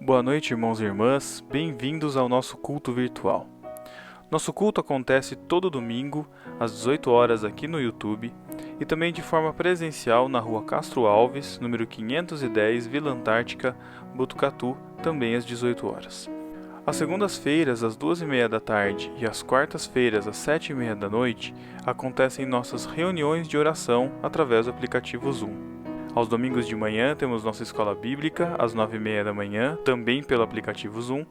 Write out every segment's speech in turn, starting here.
Boa noite, irmãos e irmãs, bem-vindos ao nosso culto virtual. Nosso culto acontece todo domingo, às 18 horas aqui no YouTube, e também de forma presencial na rua Castro Alves, número 510, Vila Antártica, Botucatu, também às 18 horas. Às segundas-feiras, às 2h30 da tarde, e às quartas-feiras, às 7h30 da noite, acontecem nossas reuniões de oração através do aplicativo Zoom. Aos domingos de manhã temos nossa escola bíblica, às 9h30 da manhã, também pelo aplicativo Zoom,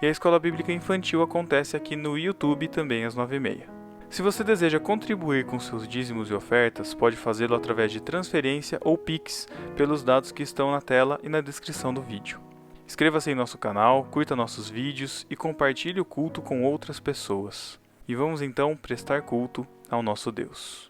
e a escola bíblica infantil acontece aqui no YouTube também às 9h30. Se você deseja contribuir com seus dízimos e ofertas, pode fazê-lo através de transferência ou Pix, pelos dados que estão na tela e na descrição do vídeo. Inscreva-se em nosso canal, curta nossos vídeos e compartilhe o culto com outras pessoas. E vamos então prestar culto ao nosso Deus.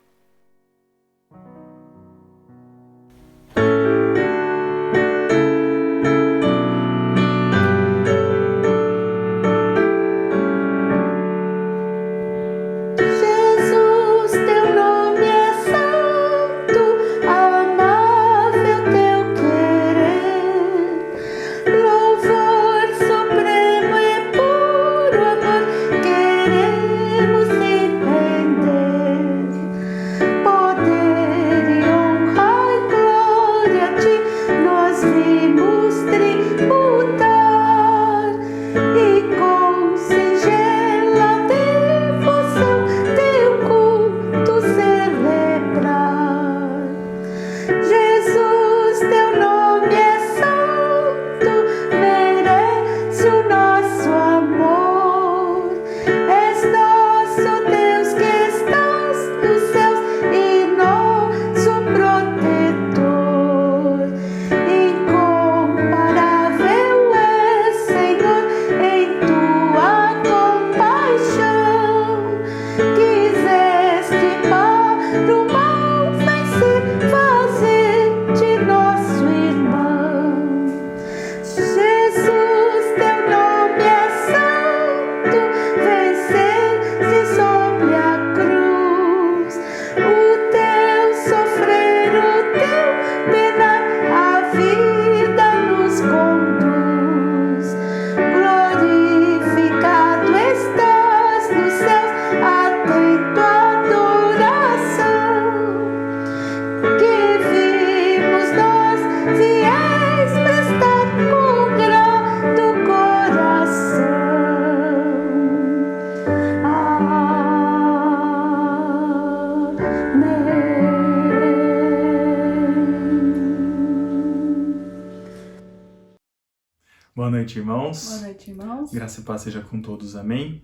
Boa noite, irmãos. Boa noite, irmãos. Graça e paz seja com todos, amém?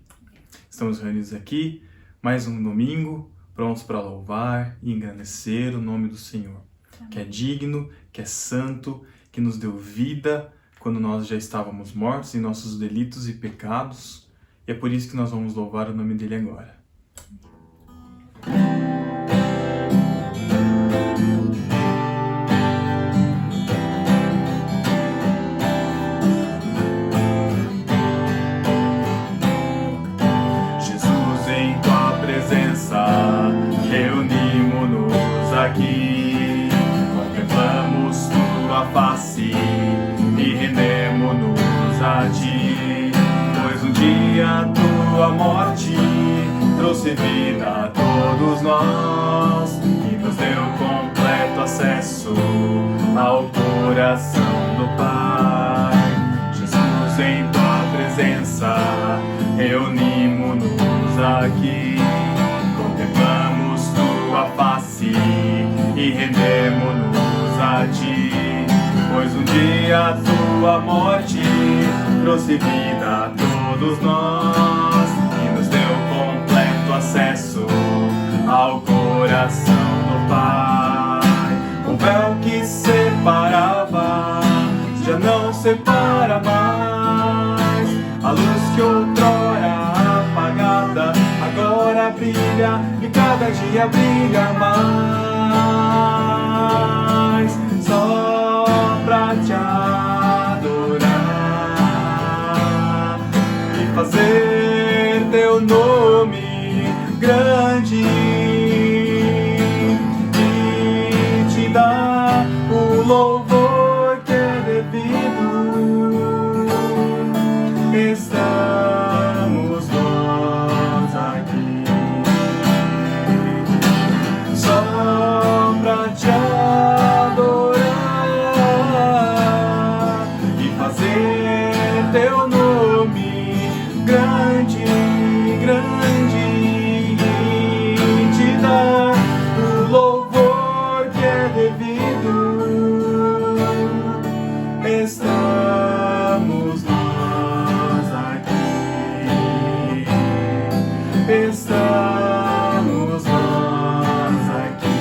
Estamos reunidos aqui, mais um domingo, prontos para louvar e engrandecer o nome do Senhor, amém. Que é digno, que é santo, que nos deu vida quando nós já estávamos mortos em nossos delitos e pecados, e é por isso que nós vamos louvar o nome dele agora. Aqui contemplamos tua face e rendemos-nos a ti, pois um dia tua morte trouxe vida a todos nós e nos deu completo acesso ao coração do Pai. Jesus, em tua presença reunimos-nos aqui, contemplamos tua face e rendemos-nos a ti, pois um dia a tua morte trouxe vida a todos nós e nos deu completo acesso ao coração do Pai. O véu que separa separa mais. A luz que outrora apagada agora brilha e cada dia brilha mais. Só pra te adorar e fazer teu nome grande e te dar o louvor que é devido. Estamos nós aqui só pra te adorar e fazer teu nome grande, grande, e te dar o louvor que é devido. Estamos nós aqui, estamos nós aqui,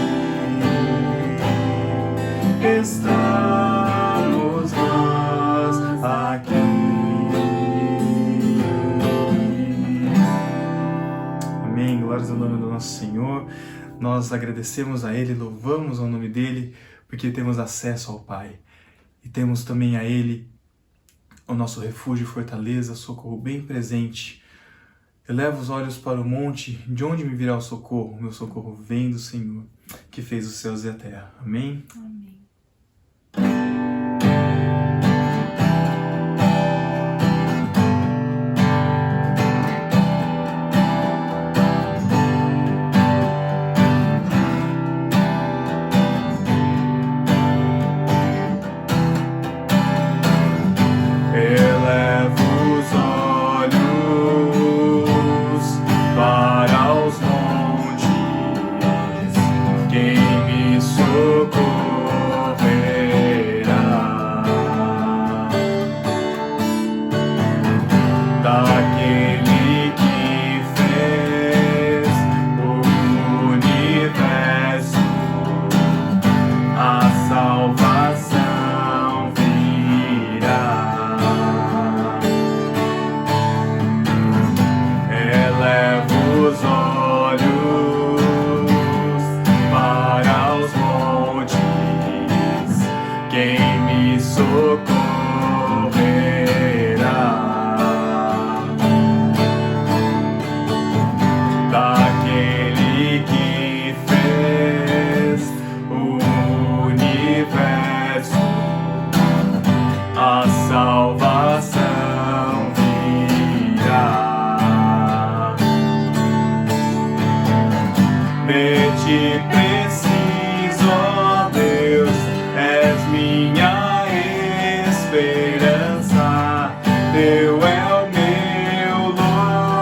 estamos nós aqui. Amém, glórias ao nome do nosso Senhor. Nós agradecemos a Ele, louvamos ao nome dEle, porque temos acesso ao Pai. E temos também a Ele, o nosso refúgio e fortaleza, socorro bem presente. Eleva os olhos para o monte, de onde me virá o socorro? O meu socorro vem do Senhor, que fez os céus e a terra. Amém? Amém. Elevo os olhos para os montes, quem me socorrerá? Daquele que fez o universo, a salvação virá. Elevo os olhos para os montes, quem me socorrerá? Daquele que fez o universo, a salvação virá. De ti preciso, ó Deus, és minha esperança, teu é o meu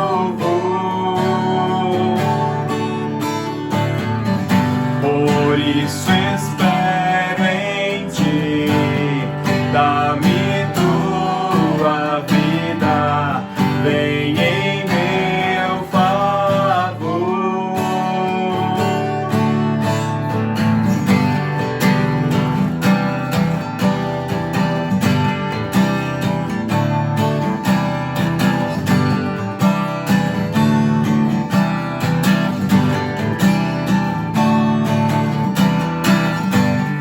louvor. Por isso espero em ti, dá-me tua vida, vem em meu favor.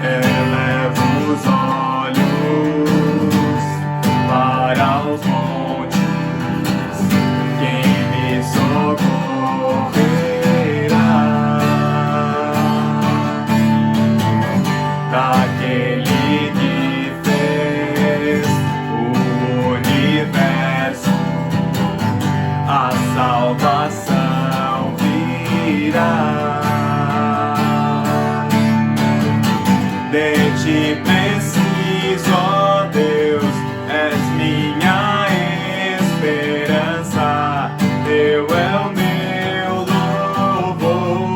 Elevo os olhos para os montes, quem me socorrerá? Daquele que fez o universo, a salvação virá. De ti preciso, ó Deus, és minha esperança, teu é o meu louvor.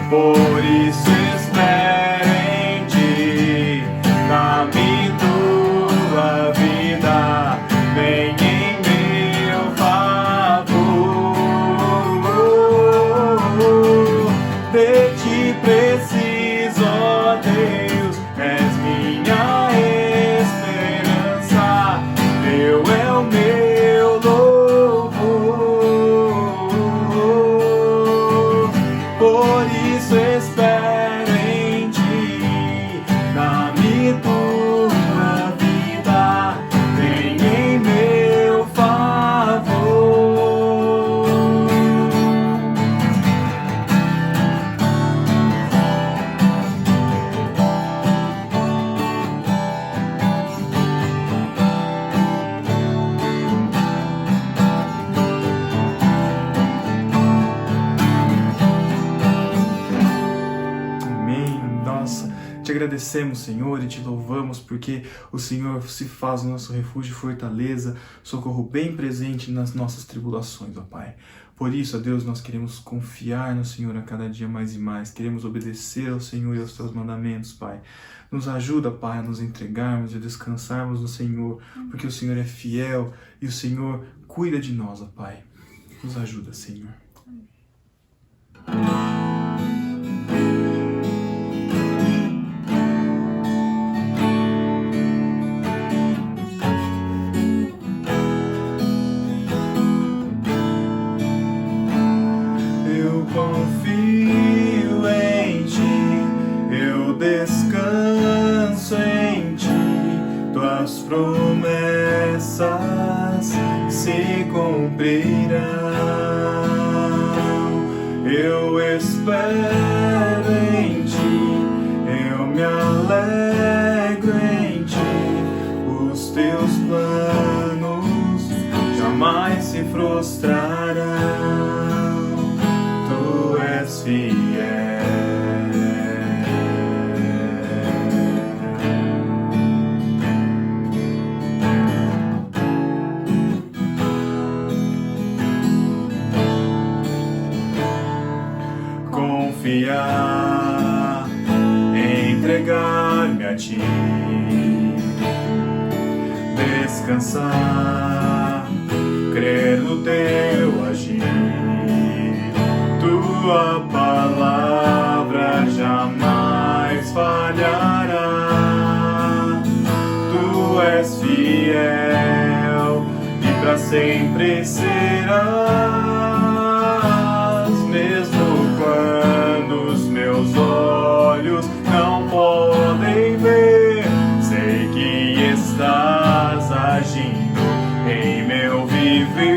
Por isso espero em ti, dá-me tua vida, vem em meu favor. De ti preciso, ó Deus, és minha te agradecemos, Senhor, e te louvamos porque o Senhor se faz o nosso refúgio e fortaleza, socorro bem presente nas nossas tribulações, ó Pai. Por isso, ó Deus, nós queremos confiar no Senhor a cada dia mais e mais. Queremos obedecer ao Senhor e aos teus mandamentos, Pai. Nos ajuda, Pai, a nos entregarmos e descansarmos no Senhor, porque o Senhor é fiel e o Senhor cuida de nós, ó Pai. Nos ajuda, Senhor. Eu confio em Ti, eu descanso em Ti, Tuas promessas se cumprirão. Eu espero em Ti, eu me alegro em Ti, os Teus planos jamais se frustrarão, Tu és fiel. Confiar, entregar-me a Ti, descansar, crer no Teu agir. Tua palavra jamais falhará. Tu és fiel e para sempre serás, mesmo quando os meus olhos não podem ver. Sei que estás agindo em meu viver.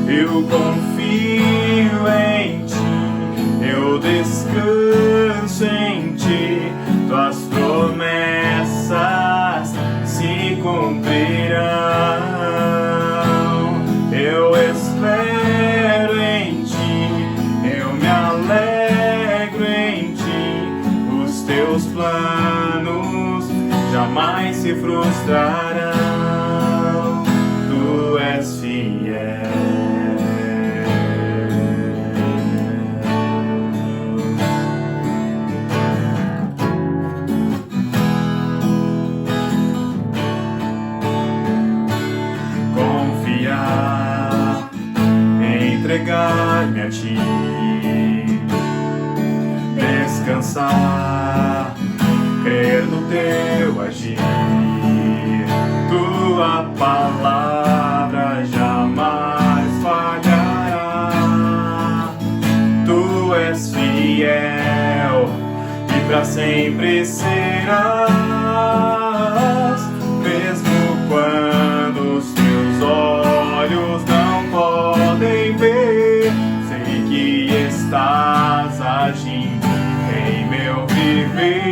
Eu confio em Ti, eu descanso em Ti, Tuas promessas se cumprirão. Eu espero em Ti, eu me alegro em Ti, os Teus planos jamais se frustrarão. Tu és fiel. Confiar, entregar-me a Ti, descansar, crer no Teu agir. Tua palavra jamais falhará. Tu és fiel e para sempre serás, mesmo quando os Teus olhos não podem ver. Sei que estás agindo em meu viver.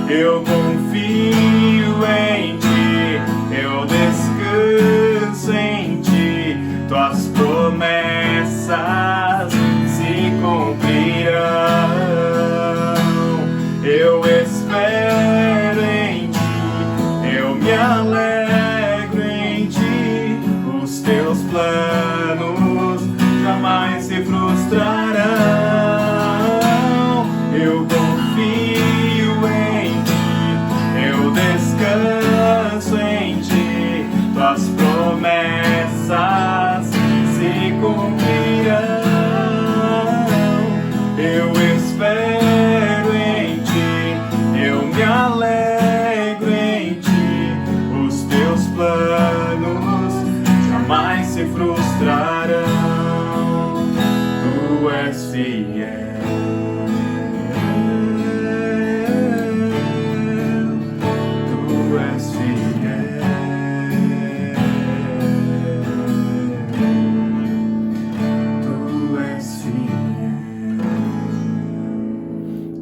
Eu confio em Ti, eu descanso em Ti, Tuas promessas se cumprirão. Eu espero em Ti, eu me alegro em Ti, os Teus planos jamais se frustrarão. Eu confio em Ti, eu descanso em Ti, Tuas promessas se cumprirão. Eu espero em Ti, eu me alegro em Ti, os Teus planos jamais se frustrarão. Tu és fiel. Tu és fiel. Tu és fiel.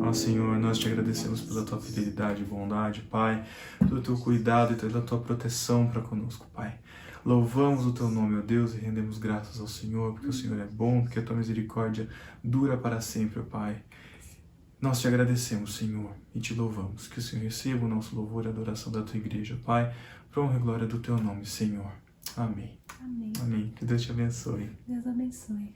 Ó Senhor, nós te agradecemos pela Tua fidelidade e bondade, Pai, pelo Teu cuidado e pela Tua proteção para conosco, Pai. Louvamos o teu nome, ó Deus, e rendemos graças ao Senhor, porque o Senhor é bom, porque a tua misericórdia dura para sempre, ó Pai. Nós te agradecemos, Senhor, e te louvamos. Que o Senhor receba o nosso louvor e adoração da tua igreja, Pai, para honra e glória do teu nome, Senhor. Amém. Amém. Amém. Que Deus te abençoe. Deus abençoe.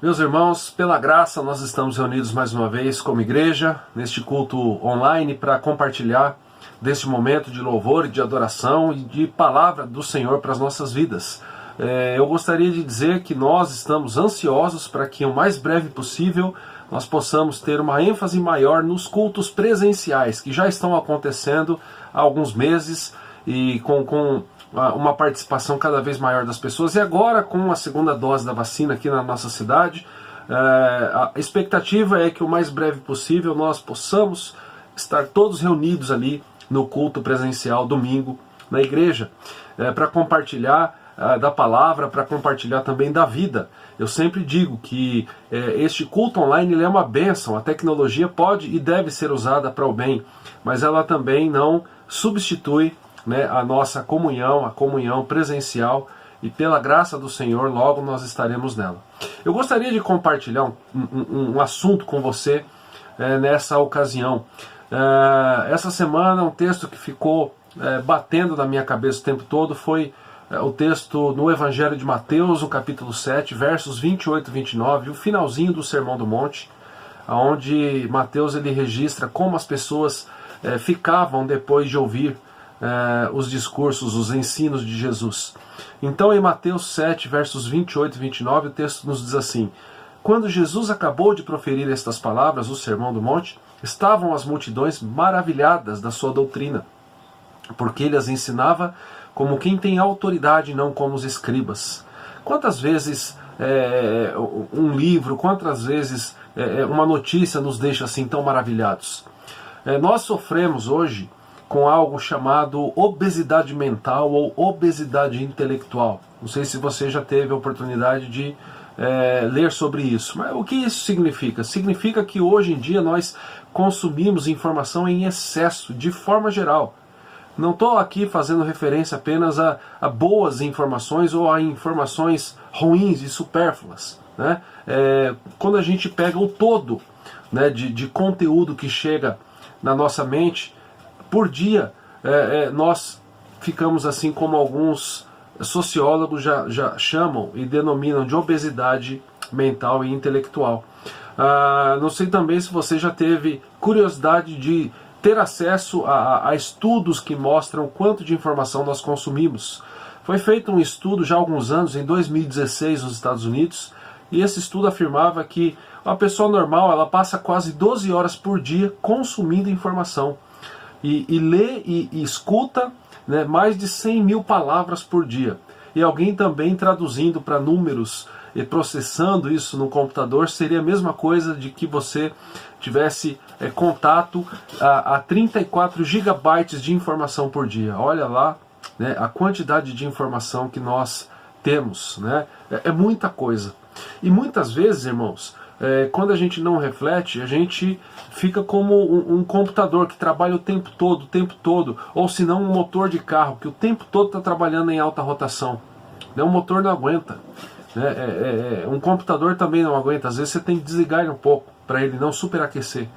Meus irmãos, pela graça nós estamos reunidos mais uma vez como igreja, neste culto online, para compartilhar deste momento de louvor e de adoração e de palavra do Senhor para as nossas vidas. Eu gostaria de dizer que nós estamos ansiosos para que o mais breve possível nós possamos ter uma ênfase maior nos cultos presenciais, que já estão acontecendo há alguns meses e com uma participação cada vez maior das pessoas. E agora, com a segunda dose da vacina aqui na nossa cidade, a expectativa é que o mais breve possível nós possamos estar todos reunidos ali no culto presencial, domingo, na igreja, para compartilhar da palavra, para compartilhar também da vida. Eu sempre digo que este culto online ele é uma bênção. A tecnologia pode e deve ser usada para o bem, mas ela também não substitui, né, a nossa comunhão, a comunhão presencial, e pela graça do Senhor logo nós estaremos nela. Eu gostaria de compartilhar um assunto com você nessa ocasião. Essa semana um texto que ficou batendo na minha cabeça o tempo todo foi o texto no Evangelho de Mateus, no capítulo 7, versos 28 e 29, o finalzinho do Sermão do Monte, onde Mateus ele registra como as pessoas ficavam depois de ouvir os discursos, os ensinos de Jesus. Então em Mateus 7, versos 28 e 29, o texto nos diz assim: quando Jesus acabou de proferir estas palavras, o Sermão do Monte, estavam as multidões maravilhadas da sua doutrina, porque ele as ensinava como quem tem autoridade, não como os escribas. Quantas vezes um livro, quantas vezes uma notícia nos deixa assim tão maravilhados? Nós sofremos hoje com algo chamado obesidade mental ou obesidade intelectual. Não sei se você já teve a oportunidade de ler sobre isso. Mas o que isso significa? Significa que hoje em dia nós consumimos informação em excesso, de forma geral. Não estou aqui fazendo referência apenas a boas informações ou a informações ruins e supérfluas, né? Quando a gente pega o todo, né, de conteúdo que chega na nossa mente, por dia nós ficamos assim como alguns sociólogos já chamam e denominam de obesidade mental e intelectual. Não sei também se você já teve curiosidade de ter acesso a estudos que mostram quanto de informação nós consumimos. Foi feito um estudo já há alguns anos, em 2016, nos Estados Unidos, e esse estudo afirmava que uma pessoa normal ela passa quase 12 horas por dia consumindo informação. E lê e escuta, né, mais de 100 mil palavras por dia. E alguém também traduzindo para números e processando isso no computador seria a mesma coisa de que você tivesse contato a 34 gigabytes de informação por dia. Olha lá, né, a quantidade de informação que nós temos, né? É muita coisa. E muitas vezes, irmãos, quando a gente não reflete, a gente fica como um computador que trabalha o tempo todo, ou se não um motor de carro que o tempo todo está trabalhando em alta rotação. O motor não aguenta. Um computador também não aguenta. Às vezes você tem que desligar ele um pouco para ele não superaquecer.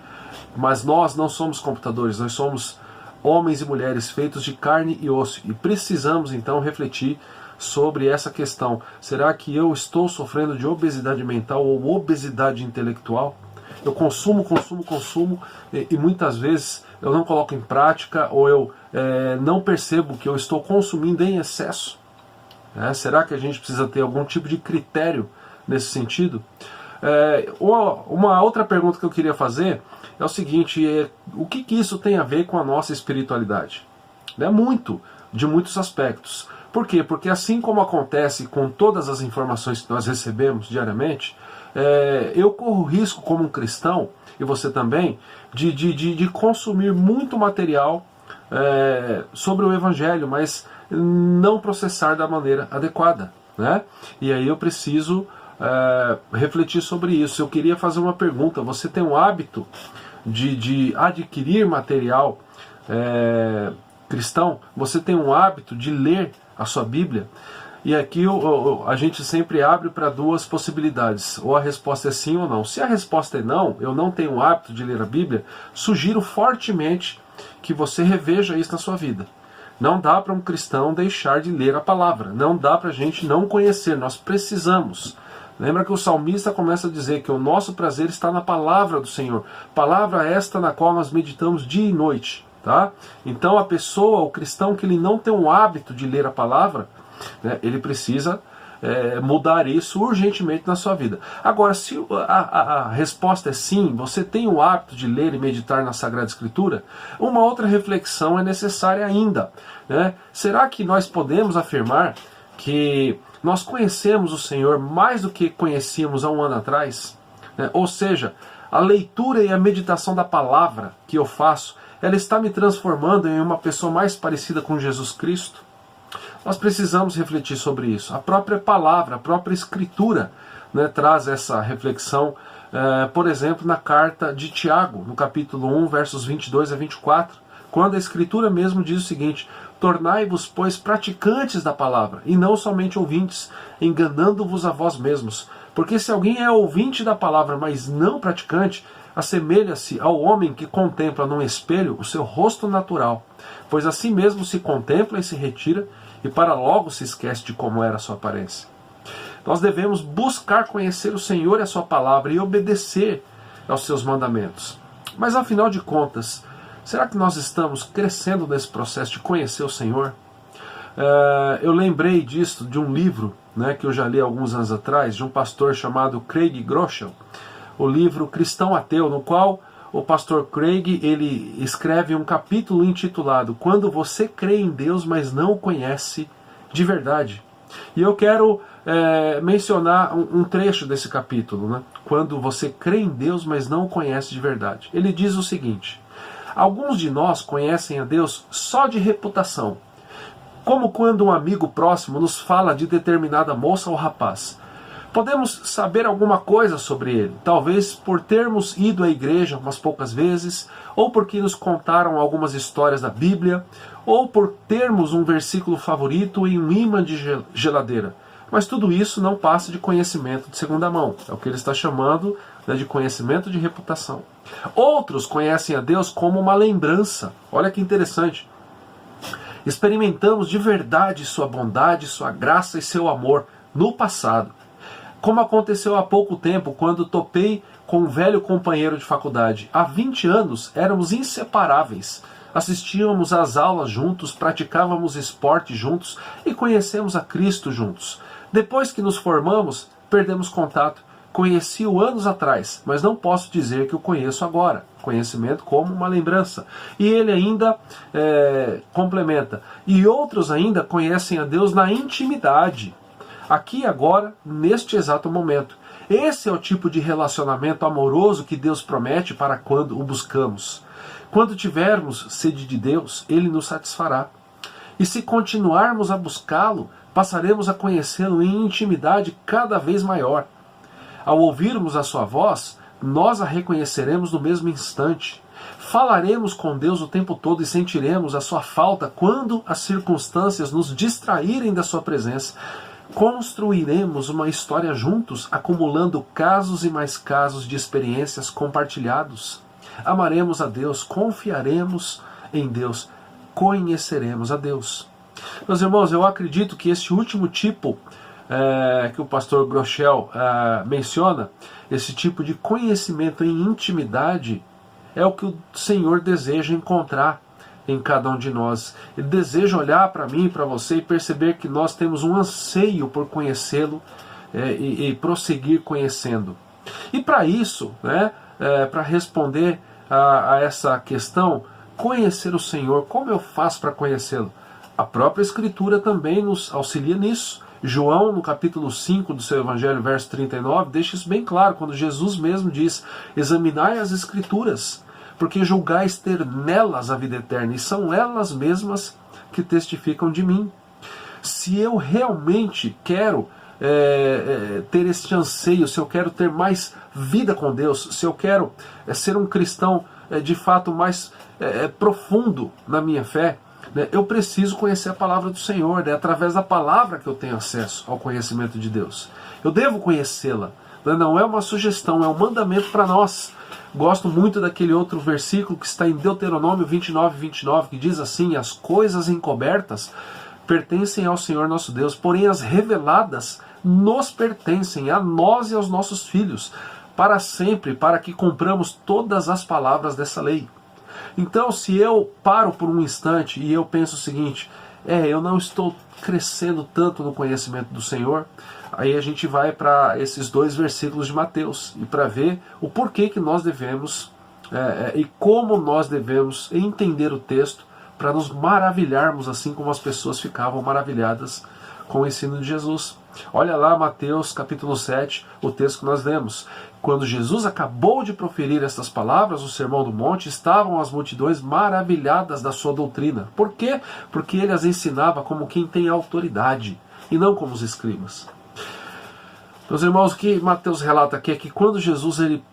Mas nós não somos computadores, nós somos homens e mulheres feitos de carne e osso. E precisamos então refletir sobre essa questão. Será que eu estou sofrendo de obesidade mental ou obesidade intelectual? Eu consumo e muitas vezes eu não coloco em prática ou eu não percebo que eu estou consumindo em excesso. Será que a gente precisa ter algum tipo de critério nesse sentido? Uma outra pergunta que eu queria fazer é o seguinte: o que isso tem a ver com a nossa espiritualidade? De muitos aspectos. Por quê? Porque assim como acontece com todas as informações que nós recebemos diariamente, eu corro risco como um cristão, e você também, de consumir muito material sobre o Evangelho, mas não processar da maneira adequada, né? E aí eu preciso refletir sobre isso. Eu queria fazer uma pergunta: você tem um hábito de adquirir material cristão, você tem um hábito de ler a sua Bíblia? E aqui a gente sempre abre para duas possibilidades, ou a resposta é sim ou não. Se a resposta é não, eu não tenho o hábito de ler a Bíblia, sugiro fortemente que você reveja isso na sua vida. Não dá para um cristão deixar de ler a palavra, não dá para a gente não conhecer, nós precisamos. Lembra que o salmista começa a dizer que o nosso prazer está na palavra do Senhor, palavra esta na qual nós meditamos dia e noite. Tá? Então a pessoa, o cristão que ele não tem o hábito de ler a palavra, né, ele precisa mudar isso urgentemente na sua vida. Agora, se a resposta é sim, você tem o hábito de ler e meditar na Sagrada Escritura, uma outra reflexão é necessária ainda. Né? Será que nós podemos afirmar que nós conhecemos o Senhor mais do que conhecíamos há um ano atrás? Né? Ou seja, a leitura e a meditação da palavra que eu faço, ela está me transformando em uma pessoa mais parecida com Jesus Cristo? Nós precisamos refletir sobre isso. A própria palavra, a própria Escritura, né, traz essa reflexão, por exemplo, na carta de Tiago, no capítulo 1, versos 22 a 24, quando a Escritura mesmo diz o seguinte: tornai-vos, pois, praticantes da palavra, e não somente ouvintes, enganando-vos a vós mesmos. Porque se alguém é ouvinte da palavra, mas não praticante, assemelha-se ao homem que contempla num espelho o seu rosto natural, pois assim mesmo se contempla e se retira, e para logo se esquece de como era a sua aparência. Nós devemos buscar conhecer o Senhor e a sua palavra e obedecer aos seus mandamentos. Mas afinal de contas, será que nós estamos crescendo nesse processo de conhecer o Senhor? Eu lembrei disso de um livro, né, que eu já li alguns anos atrás, de um pastor chamado Craig Groeschel, o livro Cristão Ateu, no qual o pastor Craig ele escreve um capítulo intitulado Quando você crê em Deus, mas não o conhece de verdade. E eu quero mencionar um trecho desse capítulo, né? Quando você crê em Deus, mas não o conhece de verdade. Ele diz o seguinte: alguns de nós conhecem a Deus só de reputação, como quando um amigo próximo nos fala de determinada moça ou rapaz. Podemos saber alguma coisa sobre ele, talvez por termos ido à igreja umas poucas vezes, ou porque nos contaram algumas histórias da Bíblia, ou por termos um versículo favorito em um imã de geladeira. Mas tudo isso não passa de conhecimento de segunda mão, é o que ele está chamando, né, de conhecimento de reputação. Outros conhecem a Deus como uma lembrança. Olha que interessante. Experimentamos de verdade sua bondade, sua graça e seu amor no passado. Como aconteceu há pouco tempo, quando topei com um velho companheiro de faculdade. Há 20 anos éramos inseparáveis. Assistíamos às aulas juntos, praticávamos esporte juntos e conhecemos a Cristo juntos. Depois que nos formamos, perdemos contato. Conheci-o anos atrás, mas não posso dizer que o conheço agora. Conhecimento como uma lembrança. E ele ainda complementa. E outros ainda conhecem a Deus na intimidade. Aqui agora, neste exato momento. Esse é o tipo de relacionamento amoroso que Deus promete para quando o buscamos. Quando tivermos sede de Deus, Ele nos satisfará. E se continuarmos a buscá-lo, passaremos a conhecê-lo em intimidade cada vez maior. Ao ouvirmos a sua voz, nós a reconheceremos no mesmo instante. Falaremos com Deus o tempo todo e sentiremos a sua falta quando as circunstâncias nos distraírem da sua presença. Construiremos uma história juntos, acumulando casos e mais casos de experiências compartilhados. Amaremos a Deus, confiaremos em Deus, conheceremos a Deus. Meus irmãos, eu acredito que esse último tipo que o pastor Groeschel menciona, esse tipo de conhecimento em intimidade, é o que o Senhor deseja encontrar em cada um de nós. Ele deseja olhar para mim e para você e perceber que nós temos um anseio por conhecê-lo e prosseguir conhecendo. E para isso, para responder a essa questão, conhecer o Senhor, como eu faço para conhecê-lo? A própria Escritura também nos auxilia nisso. João, no capítulo 5 do seu Evangelho, verso 39, deixa isso bem claro, quando Jesus mesmo diz: examinai as Escrituras, porque julgais ter nelas a vida eterna, e são elas mesmas que testificam de mim. Se eu realmente quero ter este anseio, se eu quero ter mais vida com Deus, se eu quero ser um cristão de fato mais profundo na minha fé, né, eu preciso conhecer a palavra do Senhor. É através da palavra que eu tenho acesso ao conhecimento de Deus. Eu devo conhecê-la. Não é uma sugestão, é um mandamento para nós. Gosto muito daquele outro versículo que está em Deuteronômio 29:29, que diz assim: as coisas encobertas pertencem ao Senhor nosso Deus, porém as reveladas nos pertencem, a nós e aos nossos filhos, para sempre, para que cumpramos todas as palavras dessa lei. Então, se eu paro por um instante e eu penso o seguinte: eu não estou crescendo tanto no conhecimento do Senhor, aí a gente vai para esses 2 versículos de Mateus e para ver o porquê que nós devemos e como nós devemos entender o texto para nos maravilharmos assim como as pessoas ficavam maravilhadas com o ensino de Jesus. Olha lá Mateus capítulo 7, o texto que nós lemos. Quando Jesus acabou de proferir estas palavras, o Sermão do Monte, estavam as multidões maravilhadas da sua doutrina. Por quê? Porque ele as ensinava como quem tem autoridade e não como os escribas. Meus irmãos, o que Mateus relata aqui é que quando Jesus ele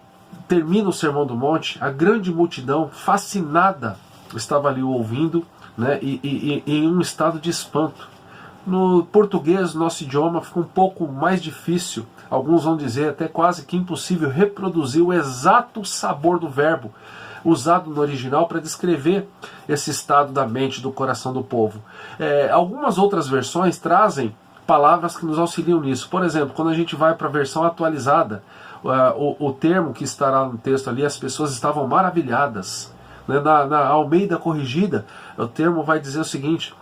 termina o Sermão do Monte, a grande multidão fascinada estava ali ouvindo, né, e em um estado de espanto. No português, nosso idioma, fica um pouco mais difícil, alguns vão dizer até quase que impossível, reproduzir o exato sabor do verbo usado no original para descrever esse estado da mente, do coração do povo. Algumas outras versões trazem palavras que nos auxiliam nisso. Por exemplo, quando a gente vai para a versão atualizada, o termo que estará no texto ali, as pessoas estavam maravilhadas. Na Almeida Corrigida, o termo vai dizer o seguinte: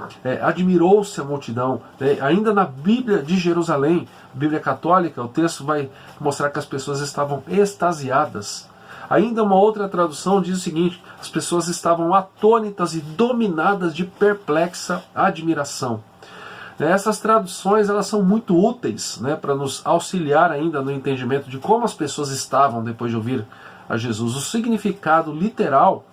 admirou-se a multidão. Ainda na Bíblia de Jerusalém, Bíblia Católica, o texto vai mostrar que as pessoas estavam extasiadas. Ainda uma outra tradução diz o seguinte: as pessoas estavam atônitas e dominadas de perplexa admiração. Essas traduções elas são muito úteis, né, para nos auxiliar ainda no entendimento de como as pessoas estavam depois de ouvir a Jesus. O significado literal,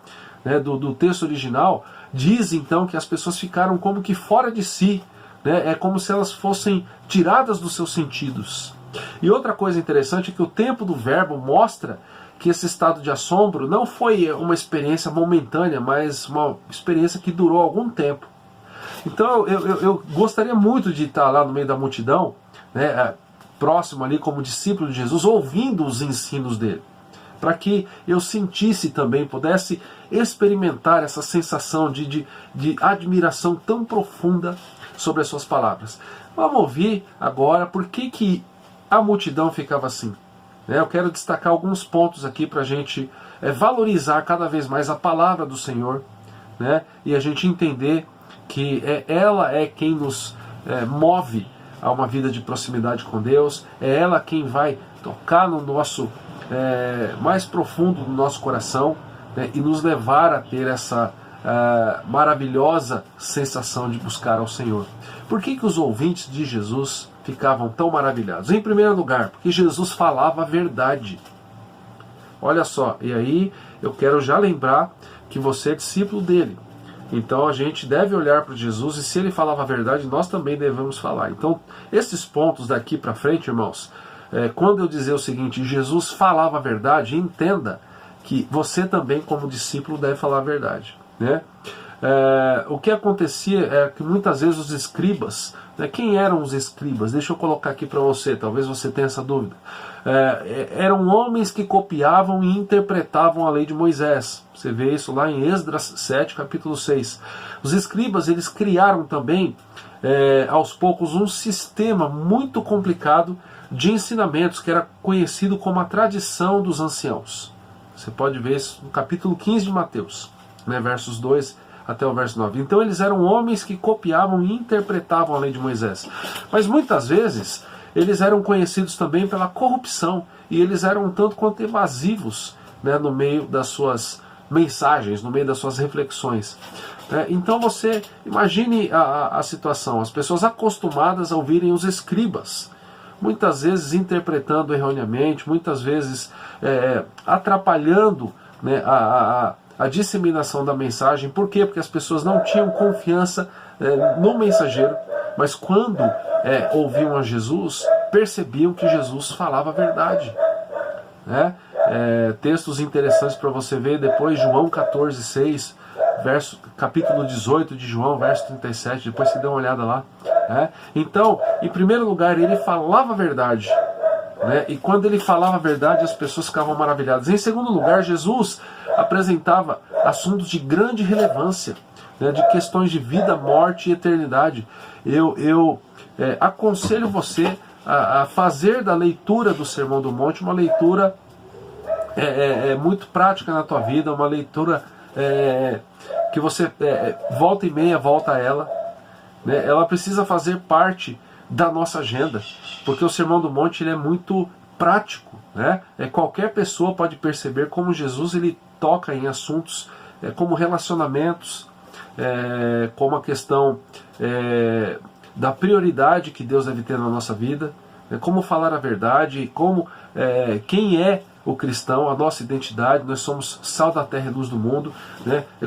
né, do texto original diz então que as pessoas ficaram como que fora de si, né, é como se elas fossem tiradas dos seus sentidos. E outra coisa interessante é que o tempo do verbo mostra que esse estado de assombro não foi uma experiência momentânea, mas uma experiência que durou algum tempo. Então eu gostaria muito de estar lá no meio da multidão, né, próximo ali como discípulo de Jesus, ouvindo os ensinos dele, para que eu sentisse também, pudesse experimentar essa sensação de admiração tão profunda sobre as suas palavras. Vamos ouvir agora por que a multidão ficava assim. Eu quero destacar alguns pontos aqui para a gente valorizar cada vez mais a palavra do Senhor, né, e a gente entender que ela é quem nos move a uma vida de proximidade com Deus, é ela quem vai tocar no nosso mais profundo do nosso coração, né, e nos levar a ter essa maravilhosa sensação de buscar ao Senhor. Por que os ouvintes de Jesus ficavam tão maravilhados? Em primeiro lugar, porque Jesus falava a verdade. Olha só, e aí eu quero já lembrar que você é discípulo dele. Então a gente deve olhar para Jesus e se ele falava a verdade, nós também devemos falar. Então esses pontos daqui para frente, irmãos, quando eu dizer o seguinte: Jesus falava a verdade, entenda que você também como discípulo deve falar a verdade, né? O que acontecia é que muitas vezes os escribas, né, quem eram os escribas? Deixa eu colocar aqui para você, talvez você tenha essa dúvida. Eram homens que copiavam e interpretavam a lei de Moisés. Você vê isso lá em Esdras 7, capítulo 6. Os escribas, eles criaram também, aos poucos, um sistema muito complicado de ensinamentos, que era conhecido como a tradição dos anciãos. Você pode ver isso no capítulo 15 de Mateus, né, versos 2 até o verso 9. Então eles eram homens que copiavam e interpretavam a lei de Moisés. Mas muitas vezes eles eram conhecidos também pela corrupção, e eles eram um tanto quanto evasivos, né, no meio das suas mensagens, no meio das suas reflexões. Então você imagine a situação: as pessoas acostumadas a ouvirem os escribas, muitas vezes interpretando erroneamente, muitas vezes atrapalhando, né, a disseminação da mensagem. Por quê? Porque as pessoas não tinham confiança no mensageiro, mas quando ouviam a Jesus, percebiam que Jesus falava a verdade, né? textos interessantes para você ver depois, João 14:6, capítulo 18 de João, verso 37, depois você dê uma olhada lá. Então, em primeiro lugar, ele falava a verdade. E quando ele falava a verdade, as pessoas ficavam maravilhadas. Em segundo lugar, Jesus apresentava assuntos de grande relevância, de questões de vida, morte e eternidade. Eu aconselho você a fazer da leitura do Sermão do Monte uma leitura muito prática na tua vida, uma leitura que você volta e meia volta a ela. Ela precisa fazer parte da nossa agenda, porque o Sermão do Monte ele é muito prático. Qualquer pessoa pode perceber como Jesus ele toca em assuntos como relacionamentos, como a questão da prioridade que Deus deve ter na nossa vida, como falar a verdade, como quem é o cristão, a nossa identidade, nós somos sal da terra e luz do mundo,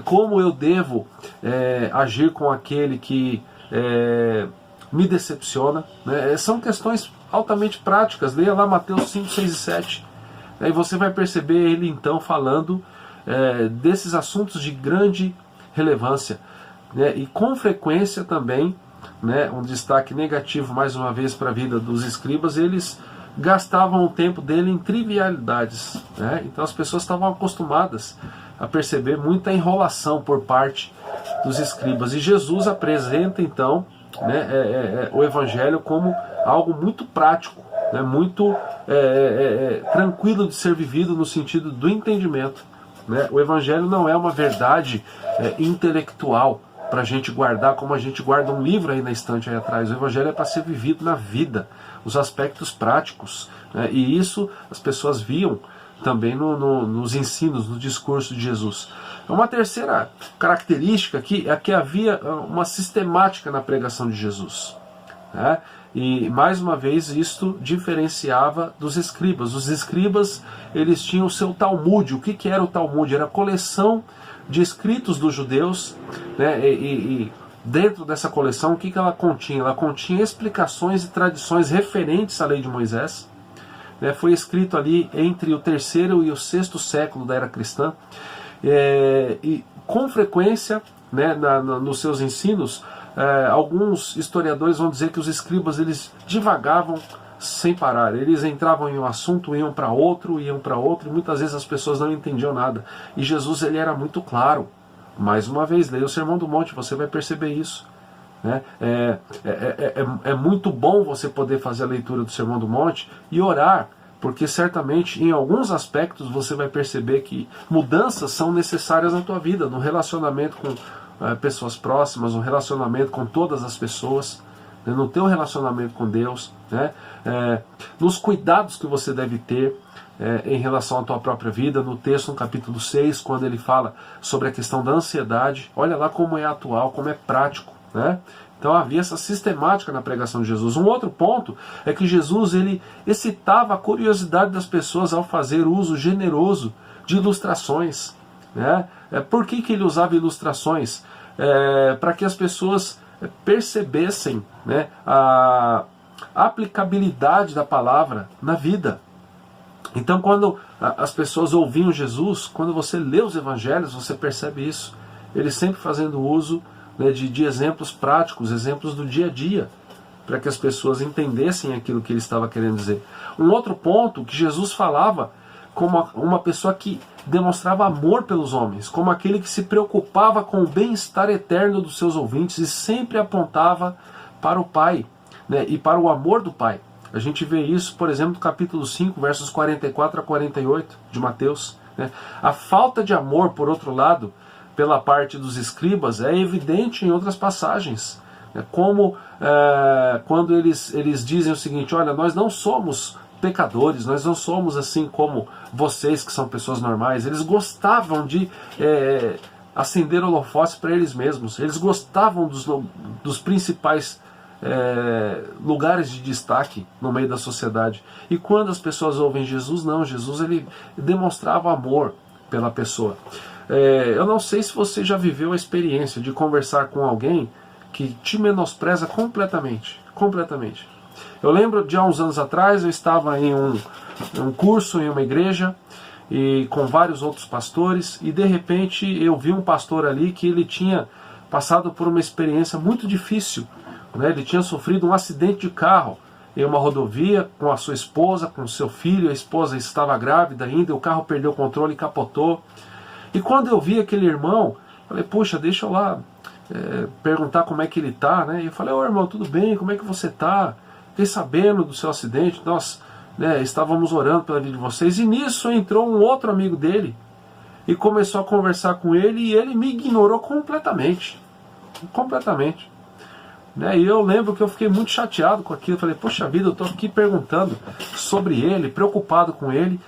como eu devo agir com aquele que me decepciona. São questões altamente práticas. Leia lá Mateus 5, 6 e 7. E você vai perceber ele então falando desses assuntos de grande relevância. E com frequência também, um destaque negativo mais uma vez para a vida dos escribas, eles gastavam o tempo dele em trivialidades. Então as pessoas estavam acostumadas a perceber muita enrolação por parte dos escribas. E Jesus apresenta então o Evangelho como algo muito prático, muito tranquilo de ser vivido no sentido do entendimento. O Evangelho não é uma verdade intelectual para a gente guardar como a gente guarda um livro aí na estante aí atrás. O Evangelho é para ser vivido na vida, os aspectos práticos. E isso as pessoas viam também nos ensinos, no discurso de Jesus. Uma terceira característica aqui é que havia uma sistemática na pregação de Jesus. E mais uma vez isto diferenciava dos escribas. Os escribas eles tinham o seu Talmud. O que era o Talmud? Era a coleção de escritos dos judeus, e dentro dessa coleção o que ela continha? Ela continha explicações e tradições referentes à lei de Moisés. Foi escrito ali entre o 3º e o 6º século da era cristã. E com frequência, nos seus ensinos, alguns historiadores vão dizer que os escribas eles divagavam sem parar. Eles entravam em um assunto, iam para outro, e muitas vezes as pessoas não entendiam nada. E Jesus ele era muito claro. Mais uma vez, leia o Sermão do Monte, você vai perceber isso. É muito bom você poder fazer a leitura do Sermão do Monte e orar, porque certamente em alguns aspectos você vai perceber que mudanças são necessárias na tua vida, no relacionamento com pessoas próximas, no relacionamento com todas as pessoas, no teu relacionamento com Deus, nos cuidados que você deve ter em relação à tua própria vida. No texto, no capítulo 6, quando ele fala sobre a questão da ansiedade, olha lá como é atual, como é prático. Então havia essa sistemática na pregação de Jesus. Um outro ponto é que Jesus ele excitava a curiosidade das pessoas ao fazer uso generoso de ilustrações. Por que ele usava ilustrações? Para que as pessoas percebessem a aplicabilidade da palavra na vida. Então quando as pessoas ouviam Jesus, quando você lê os evangelhos, você percebe isso. Eles sempre fazendo uso de exemplos práticos, exemplos do dia a dia, para que as pessoas entendessem aquilo que ele estava querendo dizer. Um outro ponto, que Jesus falava como uma pessoa que demonstrava amor pelos homens, como aquele que se preocupava com o bem-estar eterno dos seus ouvintes e sempre apontava para o Pai, e para o amor do Pai. A gente vê isso, por exemplo, no capítulo 5, versos 44 a 48 de Mateus. A falta de amor, por outro lado, pela parte dos escribas, é evidente em outras passagens. Como quando eles dizem o seguinte: olha, nós não somos pecadores, nós não somos assim como vocês que são pessoas normais. Eles gostavam de acender holofotes para eles mesmos. Eles gostavam dos principais lugares de destaque no meio da sociedade. E quando as pessoas ouvem Jesus, não, Jesus ele demonstrava amor pela pessoa. Eu não sei se você já viveu a experiência de conversar com alguém que te menospreza completamente. Eu lembro de há uns anos atrás, eu estava em um curso em uma igreja, e com vários outros pastores, e de repente eu vi um pastor ali que ele tinha passado por uma experiência muito difícil, né? Ele tinha sofrido um acidente de carro em uma rodovia com a sua esposa, com o seu filho, a esposa estava grávida ainda, o carro perdeu o controle e capotou. E quando eu vi aquele irmão, falei, puxa, deixa eu lá perguntar como é que ele está, né? E eu falei, ô irmão, tudo bem, como é que você está? Fiquei sabendo do seu acidente, nós estávamos orando pela vida de vocês, e nisso entrou um outro amigo dele, e começou a conversar com ele, e ele me ignorou completamente, né? E eu lembro que eu fiquei muito chateado com aquilo, eu falei, poxa vida, eu estou aqui perguntando sobre ele, preocupado com ele,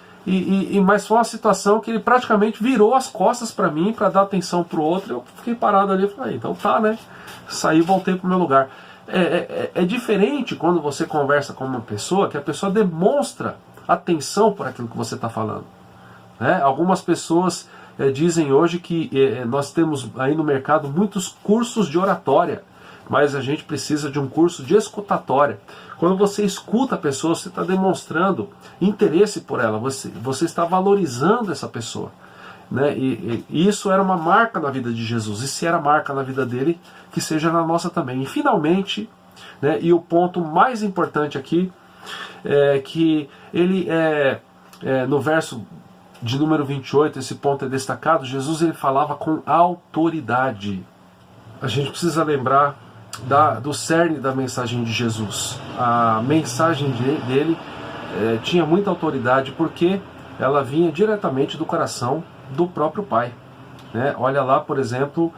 mas foi uma situação que ele praticamente virou as costas para mim, para dar atenção para o outro. Eu fiquei parado ali e falei, então tá, né? Saí e voltei para o meu lugar. É diferente quando você conversa com uma pessoa, que a pessoa demonstra atenção por aquilo que você está falando, né? Algumas pessoas dizem hoje que nós temos aí no mercado muitos cursos de oratória, mas a gente precisa de um curso de escutatória. Quando você escuta a pessoa, você está demonstrando interesse por ela, você está valorizando essa pessoa, né? E isso era uma marca na vida de Jesus, e se era marca na vida dele, que seja na nossa também. E finalmente, né, e o ponto mais importante aqui, é que ele no verso de número 28, esse ponto é destacado, Jesus ele falava com autoridade. A gente precisa lembrar do cerne da mensagem de Jesus. A mensagem dele tinha muita autoridade, porque ela vinha diretamente do coração do próprio Pai, né? Olha lá, por exemplo,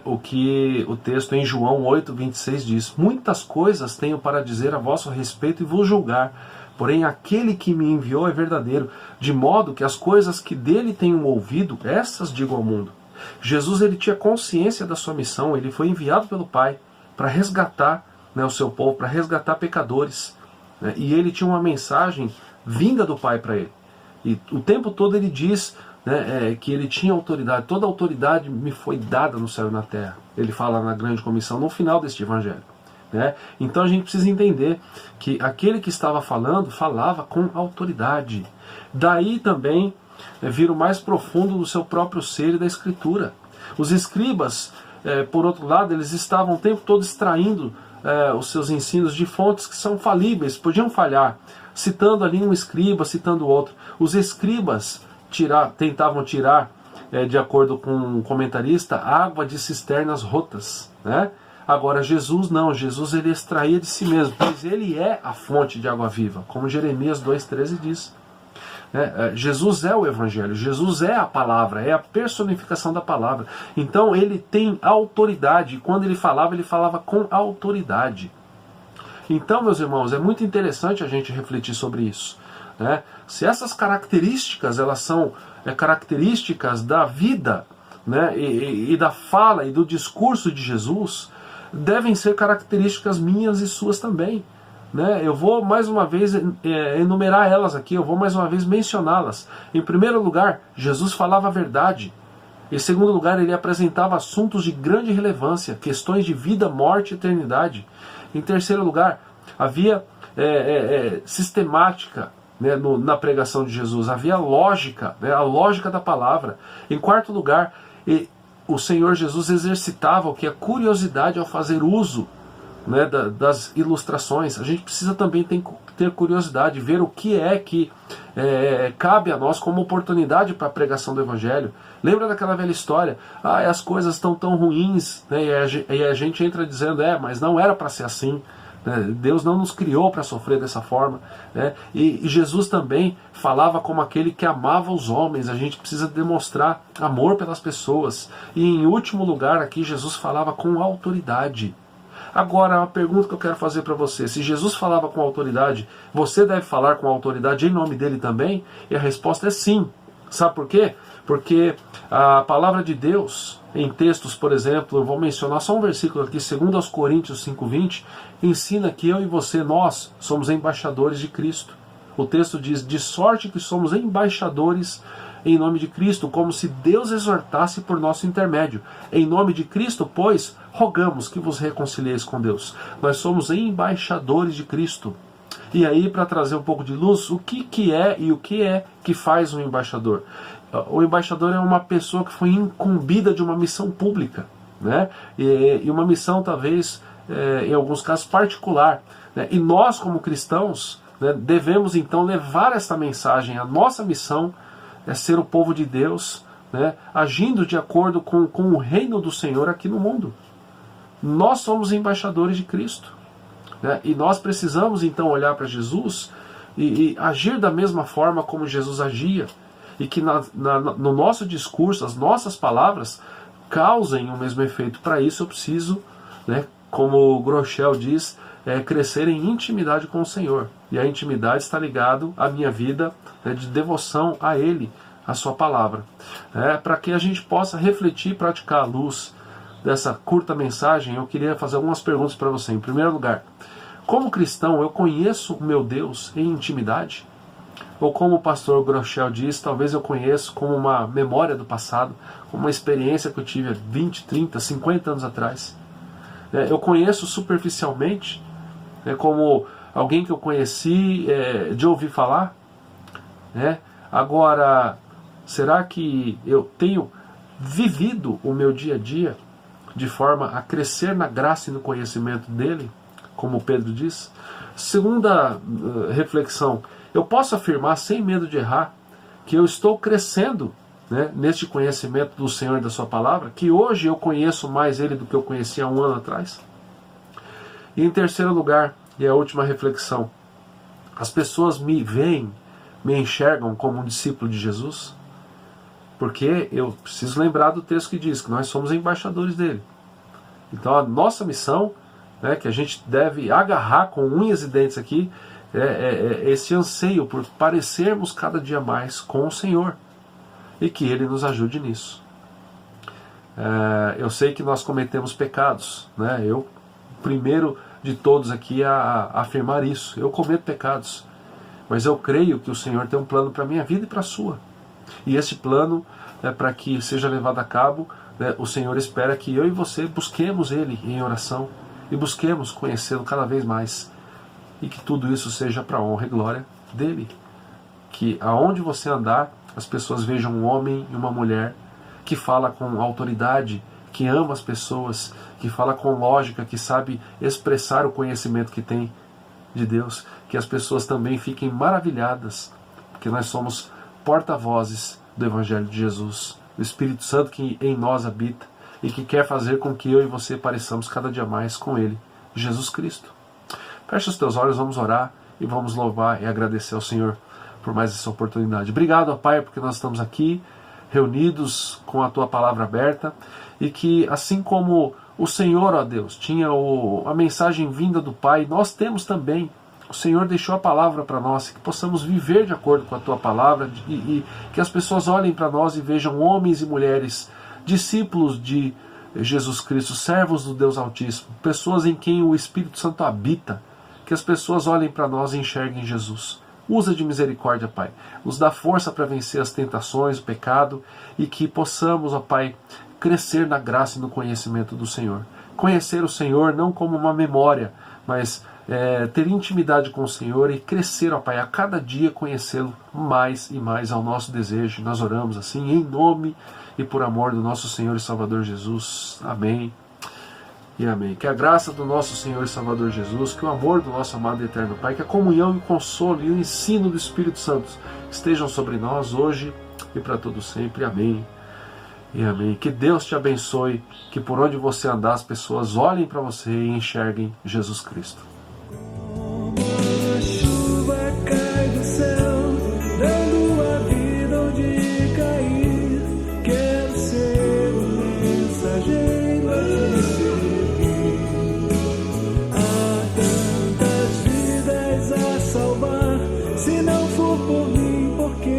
o que o texto em João 8:26 diz: muitas coisas tenho para dizer a vosso respeito e vos julgar, porém aquele que me enviou é verdadeiro, de modo que as coisas que dele tenho ouvido, essas digo ao mundo. Jesus ele tinha consciência da sua missão, ele foi enviado pelo Pai para resgatar, né, o seu povo, para resgatar pecadores, né? E ele tinha uma mensagem vinda do Pai para ele. E o tempo todo ele diz, né, que ele tinha autoridade. Toda autoridade me foi dada no céu e na terra. Ele fala na grande comissão, no final deste evangelho, né? Então a gente precisa entender que aquele que estava falando, falava com autoridade. Daí também vira o mais profundo do seu próprio ser e da Escritura. Os escribas, por outro lado, eles estavam o tempo todo extraindo os seus ensinos de fontes que são falíveis, podiam falhar, citando ali um escriba, citando outro. Os escribas tentavam tirar, de acordo com um comentarista, água de cisternas rotas, né? Agora Jesus não, Jesus ele extraía de si mesmo, pois ele é a fonte de água viva, como Jeremias 2,13 diz. Jesus é o Evangelho, Jesus é a palavra, é a personificação da palavra. Então ele tem autoridade, e quando ele falava com autoridade. Então, meus irmãos, é muito interessante a gente refletir sobre isso, né? Se essas características, elas são características da vida, né, e da fala e do discurso de Jesus, devem ser características minhas e suas também, né? Eu vou mais uma vez enumerar elas aqui, eu vou mais uma vez mencioná-las. Em primeiro lugar, Jesus falava a verdade. Em segundo lugar, ele apresentava assuntos de grande relevância, questões de vida, morte e eternidade. Em terceiro lugar, havia sistemática, né, na pregação de Jesus, havia lógica, né, a lógica da palavra. Em quarto lugar, o Senhor Jesus exercitava o que é curiosidade ao fazer uso, né, das ilustrações. A gente precisa também ter curiosidade, ver o que é que cabe a nós como oportunidade para a pregação do Evangelho. Lembra daquela velha história? As coisas estão tão ruins, né, e a gente entra dizendo, mas não era para ser assim, né? Deus não nos criou para sofrer dessa forma, né? E Jesus também falava como aquele que amava os homens. A gente precisa demonstrar amor pelas pessoas. E em último lugar aqui, Jesus falava com autoridade. Agora, uma pergunta que eu quero fazer para você: se Jesus falava com autoridade, você deve falar com autoridade em nome dele também? E a resposta é sim. Sabe por quê? Porque a palavra de Deus, em textos, por exemplo, eu vou mencionar só um versículo aqui, 2 Coríntios 5:20, ensina que eu e você, nós, somos embaixadores de Cristo. O texto diz, de sorte que somos embaixadores em nome de Cristo, como se Deus exortasse por nosso intermédio. Em nome de Cristo, pois, rogamos que vos reconcilieis com Deus. Nós somos embaixadores de Cristo. E aí, para trazer um pouco de luz, o que é e o que é que faz um embaixador? O embaixador é uma pessoa que foi incumbida de uma missão pública, né? E uma missão talvez, em alguns casos, particular, né? E nós, como cristãos, né, devemos então levar essa mensagem. A nossa missão é ser o povo de Deus, né, agindo de acordo com o reino do Senhor aqui no mundo. Nós somos embaixadores de Cristo, né, e nós precisamos então olhar para Jesus e agir da mesma forma como Jesus agia, e que no nosso discurso, as nossas palavras causem o mesmo efeito. Para isso eu preciso, né, como o Groeschel diz, crescer em intimidade com o Senhor. E a intimidade está ligado à minha vida, né, de devoção a Ele, a sua palavra. Para que a gente possa refletir e praticar à luz dessa curta mensagem, eu queria fazer algumas perguntas para você. Em primeiro lugar, como cristão, eu conheço o meu Deus em intimidade? Ou como o pastor Groeschel diz, talvez eu conheço como uma memória do passado, como uma experiência que eu tive há 20, 30, 50 anos atrás. Eu conheço superficialmente, como alguém que eu conheci de ouvir falar. Agora, será que eu tenho vivido o meu dia a dia de forma a crescer na graça e no conhecimento dele, como Pedro diz? Segunda reflexão, eu posso afirmar sem medo de errar que eu estou crescendo, né, neste conhecimento do Senhor e da sua palavra, que hoje eu conheço mais Ele do que eu conhecia há um ano atrás? E em terceiro lugar, e a última reflexão, as pessoas me veem, me enxergam como um discípulo de Jesus? Porque eu preciso lembrar do texto que diz que nós somos embaixadores dele. Então a nossa missão, né, que a gente deve agarrar com unhas e dentes aqui, esse anseio por parecermos cada dia mais com o Senhor, e que Ele nos ajude nisso. Eu sei que nós cometemos pecados, né? Eu, primeiro de todos aqui, a afirmar isso. Eu cometo pecados, mas eu creio que o Senhor tem um plano para a minha vida e para a sua. E esse plano, para que seja levado a cabo, né, o Senhor espera que eu e você busquemos Ele em oração e busquemos conhecê-lo cada vez mais. E que tudo isso seja para a honra e glória dele. Que aonde você andar, as pessoas vejam um homem e uma mulher que fala com autoridade, que ama as pessoas, que fala com lógica, que sabe expressar o conhecimento que tem de Deus. Que as pessoas também fiquem maravilhadas, porque nós somos porta-vozes do Evangelho de Jesus, do Espírito Santo que em nós habita e que quer fazer com que eu e você pareçamos cada dia mais com Ele, Jesus Cristo. Fecha os teus olhos, vamos orar e vamos louvar e agradecer ao Senhor por mais essa oportunidade. Obrigado, ó Pai, porque nós estamos aqui reunidos com a Tua palavra aberta, e que assim como o Senhor, ó Deus, tinha a mensagem vinda do Pai, nós temos também. O Senhor deixou a palavra para nós, que possamos viver de acordo com a Tua palavra, e que as pessoas olhem para nós e vejam homens e mulheres, discípulos de Jesus Cristo, servos do Deus Altíssimo, pessoas em quem o Espírito Santo habita. Que as pessoas olhem para nós e enxerguem Jesus. Usa de misericórdia, Pai. Nos dá força para vencer as tentações, o pecado, e que possamos, ó Pai, crescer na graça e no conhecimento do Senhor. Conhecer o Senhor não como uma memória, mas ter intimidade com o Senhor e crescer, ó Pai, a cada dia conhecê-lo mais e mais ao nosso desejo. Nós oramos assim, em nome e por amor do nosso Senhor e Salvador Jesus. Amém. E amém. Que a graça do nosso Senhor e Salvador Jesus, que o amor do nosso amado e eterno Pai, que a comunhão e o consolo e o ensino do Espírito Santo estejam sobre nós hoje e para todo sempre. Amém. E amém. Que Deus te abençoe, que por onde você andar as pessoas olhem para você e enxerguem Jesus Cristo. Como a chuva cai do céu, dando a vida onde cair, quero ser um mensageiro a te servir. Há tantas vidas a salvar, se não for por mim, por quem